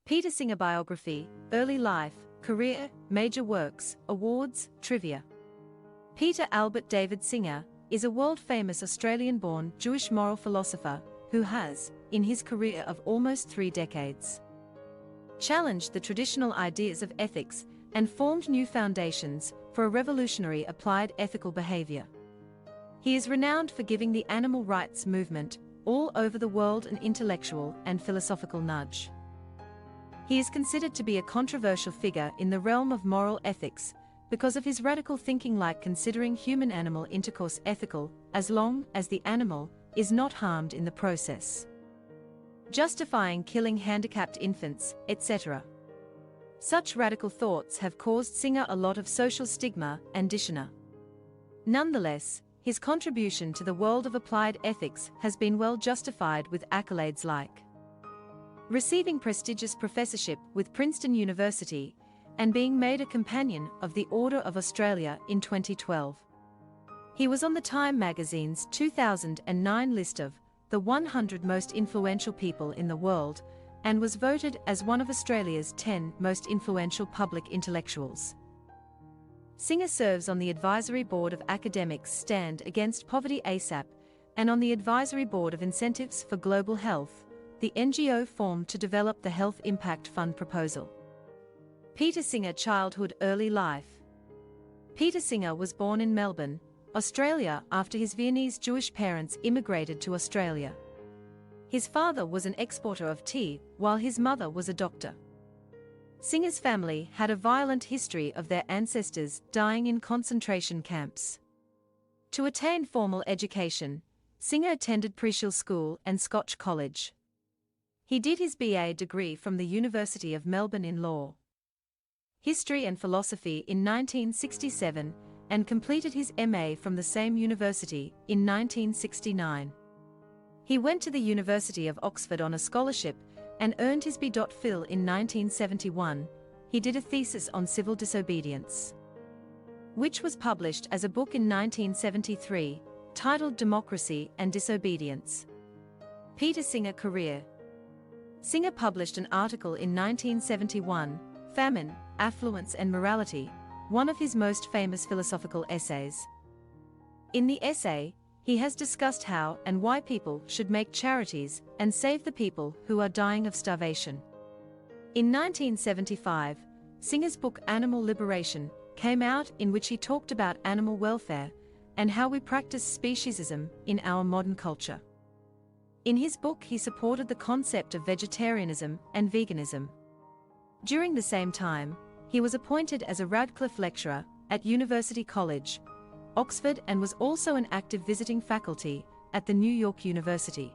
Peter Singer Biography, Early Life, Career, Major Works, Awards, Trivia. Peter Albert David Singer is a world-famous Australian-born Jewish moral philosopher who has, in his career of almost 3 decades, challenged the traditional ideas of ethics and formed new foundations for a revolutionary applied ethical behavior. He is renowned for giving the animal rights movement all over the world an intellectual and philosophical nudge. He is considered to be a controversial figure in the realm of moral ethics because of his radical thinking, like considering human-animal intercourse ethical as long as the animal is not harmed in the process, justifying killing handicapped infants, etc. Such radical thoughts have caused Singer a lot of social stigma and dishonor. Nonetheless, his contribution to the world of applied ethics has been well justified with accolades like receiving prestigious professorship with Princeton University and being made a Companion of the Order of Australia in 2012. He was on the Time magazine's 2009 list of the 100 most influential people in the world and was voted as one of Australia's 10 most influential public intellectuals. Singer serves on the advisory board of Academics Stand Against Poverty ASAP and on the advisory board of Incentives for Global Health, the NGO formed to develop the Health Impact Fund proposal. Peter Singer Childhood, Early Life. Peter Singer was born in Melbourne, Australia after his Viennese Jewish parents immigrated to Australia. His father was an exporter of tea, while his mother was a doctor. Singer's family had a violent history of their ancestors dying in concentration camps. To attain formal education, Singer attended Prishil School and Scotch College. He did his BA degree from the University of Melbourne in Law, History and Philosophy in 1967 and completed his MA from the same university in 1969. He went to the University of Oxford on a scholarship and earned his B.Phil in 1971. He did a thesis on civil disobedience, which was published as a book in 1973, titled Democracy and Disobedience. Peter Singer Career. Singer published an article in 1971, Famine, Affluence and Morality, one of his most famous philosophical essays. In the essay, he has discussed how and why people should make charities and save the people who are dying of starvation. In 1975, Singer's book Animal Liberation came out, in which he talked about animal welfare and how we practice speciesism in our modern culture. In his book, he supported the concept of vegetarianism and veganism. During the same time, he was appointed as a Radcliffe Lecturer at University College, Oxford, and was also an active visiting faculty at the New York University.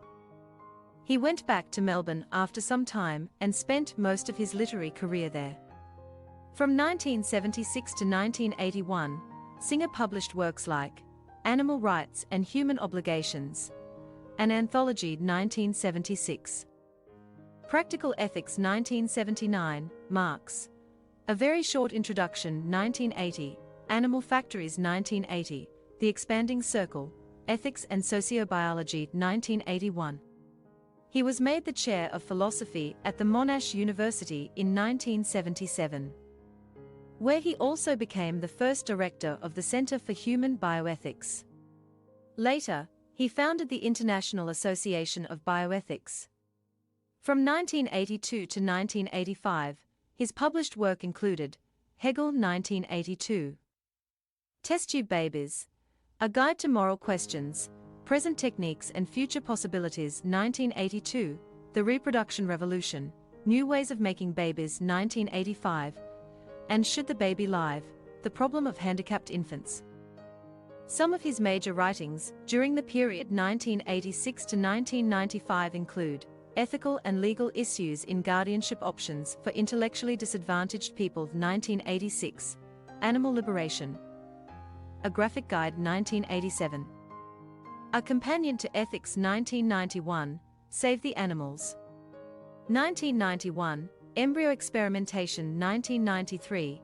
He went back to Melbourne after some time and spent most of his literary career there. From 1976 to 1981, Singer published works like Animal Rights and Human Obligations, an anthology 1976. Practical Ethics 1979, Marx, A Very Short Introduction 1980, Animal Factories 1980, The Expanding Circle, Ethics and Sociobiology 1981. He was made the Chair of Philosophy at the Monash University in 1977, where he also became the first director of the Centre for Human Bioethics. Later, he founded the International Association of Bioethics. From 1982 to 1985, his published work included Hegel 1982, Test Tube Babies, A Guide to Moral Questions, Present Techniques and Future Possibilities 1982, The Reproduction Revolution, New Ways of Making Babies 1985, and Should the Baby Live? The Problem of Handicapped Infants. Some of his major writings during the period 1986 to 1995 include Ethical and Legal Issues in Guardianship Options for Intellectually Disadvantaged People 1986, Animal Liberation, A Graphic Guide 1987, A Companion to Ethics 1991, Save the Animals 1991, Embryo Experimentation 1993,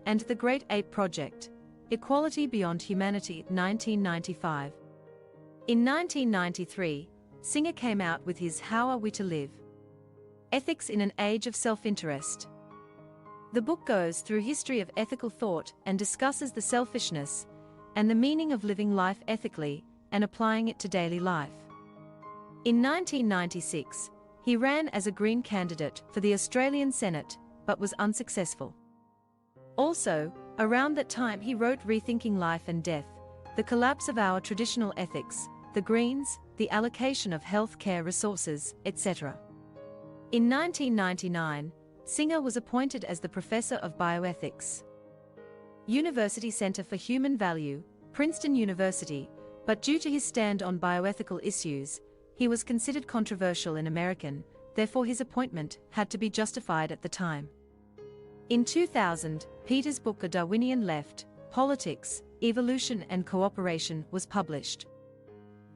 and The Great Ape Project, Equality Beyond Humanity 1995. In 1993, Singer came out with his How Are We to Live? Ethics in an Age of Self-Interest. The book goes through history of ethical thought and discusses the selfishness and the meaning of living life ethically and applying it to daily life. In 1996, he ran as a Green candidate for the Australian Senate, but was unsuccessful. Also, around that time he wrote Rethinking Life and Death, The Collapse of Our Traditional Ethics, The Greens, The Allocation of Health Care Resources, etc. In 1999, Singer was appointed as the Professor of Bioethics. University Center for Human Value, Princeton University, but due to his stand on bioethical issues, he was considered controversial in American, therefore his appointment had to be justified at the time. In 2000, Peter's book A Darwinian Left, Politics, Evolution and Cooperation was published.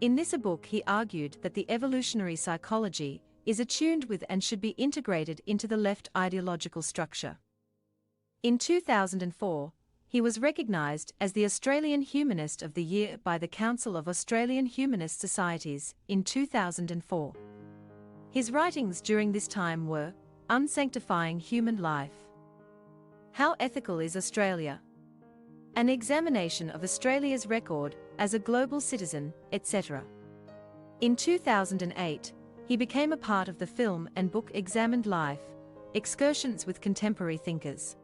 In this book he argued that the evolutionary psychology is attuned with and should be integrated into the left ideological structure. In 2004, he was recognized as the Australian Humanist of the Year by the Council of Australian Humanist Societies in 2004. His writings during this time were Unsanctifying Human Life, How Ethical is Australia?, An Examination of Australia's Record as a Global Citizen, etc. In 2008, he became a part of the film and book Examined Life, Excursions with Contemporary Thinkers.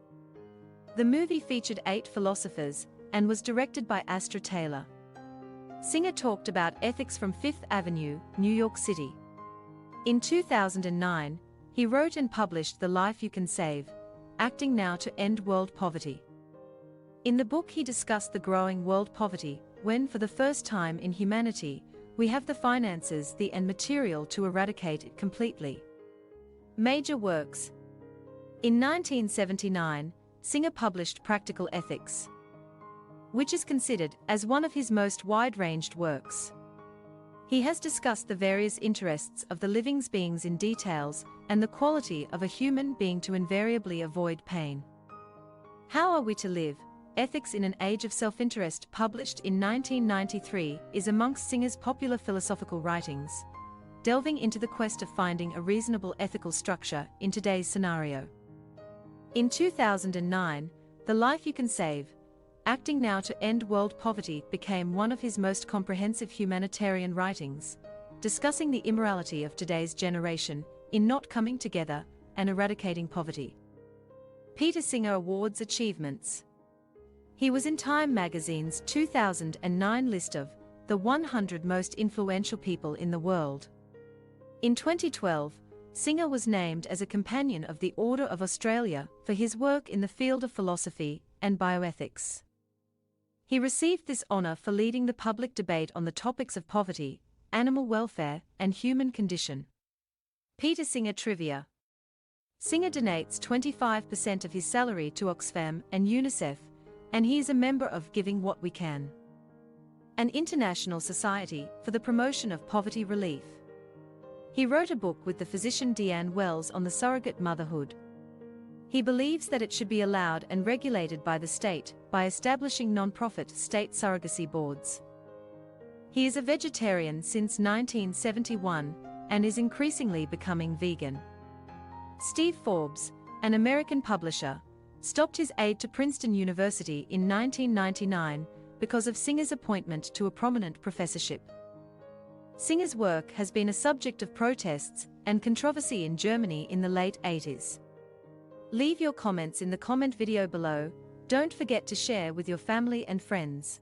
The movie featured 8 philosophers and was directed by Astra Taylor. Singer talked about ethics from Fifth Avenue, New York City. In 2009, he wrote and published The Life You Can Save, Acting Now to End World Poverty. In the book he discussed the growing world poverty, when for the first time in humanity, we have the finances and material to eradicate it completely. Major works. In 1979, Singer published Practical Ethics, which is considered as one of his most wide-ranged works. He has discussed the various interests of the living beings in details and the quality of a human being to invariably avoid pain. How Are We to Live? Ethics in an Age of Self-Interest, published in 1993, is amongst Singer's popular philosophical writings, delving into the quest of finding a reasonable ethical structure in today's scenario. In 2009, The Life You Can Save, Acting Now to End World Poverty became one of his most comprehensive humanitarian writings, discussing the immorality of today's generation in not coming together and eradicating poverty. Peter Singer Awards Achievements. He was in Time magazine's 2009 list of the 100 most influential people in the world. In 2012, Singer was named as a Companion of the Order of Australia for his work in the field of philosophy and bioethics. He received this honor for leading the public debate on the topics of poverty, animal welfare, and human condition. Peter Singer Trivia. Singer donates 25% of his salary to Oxfam and UNICEF, and he is a member of Giving What We Can, an international society for the promotion of poverty relief. He wrote a book with the physician Deanne Wells on the surrogate motherhood. He believes that it should be allowed and regulated by the state by establishing non-profit state surrogacy boards. He is a vegetarian since 1971 and is increasingly becoming vegan. Steve Forbes, an American publisher, stopped his aid to Princeton University in 1999 because of Singer's appointment to a prominent professorship. Singer's work has been a subject of protests and controversy in Germany in the late 80s. Leave your comments in the comment video below. Don't forget to share with your family and friends.